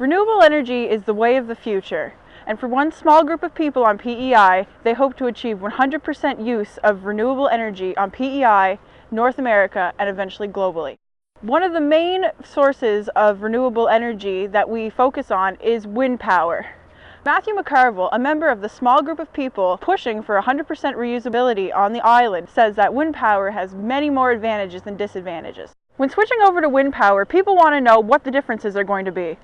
Renewable energy is the way of the future, and for one small group of people on PEI, they hope to achieve 100% use of renewable energy on PEI, North America, and eventually globally. One of the main sources of renewable energy that we focus on is wind power. Matthew McCarville, a member of the small group of people pushing for 100% reusability on the island, says that wind power has many more advantages than disadvantages. When switching over to wind power, people want to know what the differences are going to be.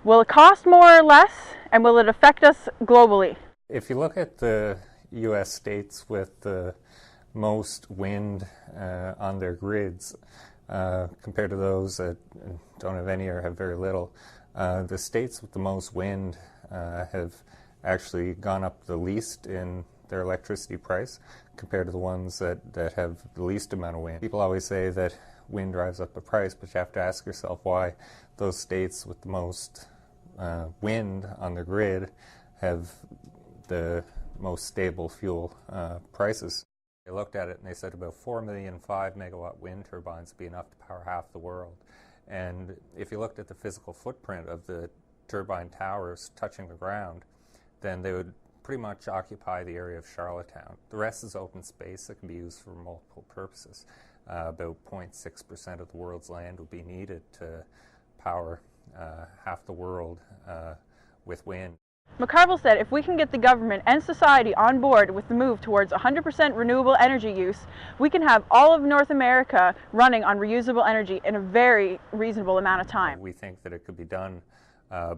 Will it cost more or less, and will it affect us globally? If you look at the U.S. states with the most wind on their grids, compared to those that don't have any or have very little, the states with the most wind have actually gone up the least in their electricity price compared to the ones that have the least amount of wind. People always say that wind drives up the price, but you have to ask yourself why those states with the most wind on their grid have the most stable fuel prices. They looked at it and they said about 4 million 5-megawatt wind turbines would be enough to power half the world. And if you looked at the physical footprint of the turbine towers touching the ground, then they would pretty much occupy the area of Charlottetown. The rest is open space that can be used for multiple purposes. About 0.6% of the world's land would be needed to power half the world with wind. McCarville said if we can get the government and society on board with the move towards 100% renewable energy use, we can have all of North America running on reusable energy in a very reasonable amount of time. We think that it could be done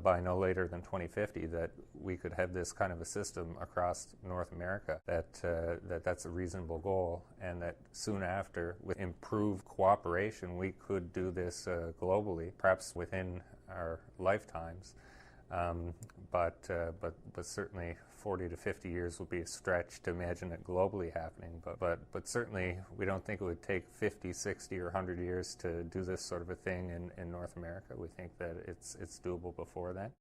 by no later than 2050, that we could have this kind of a system across North America, that's a reasonable goal, and that soon after, with improved cooperation, we could do this globally, perhaps within our lifetimes. But certainly 40 to 50 years would be a stretch to imagine it globally happening. But certainly we don't think it would take 50, 60, or 100 years to do this sort of a thing in North America. We think that it's doable before then.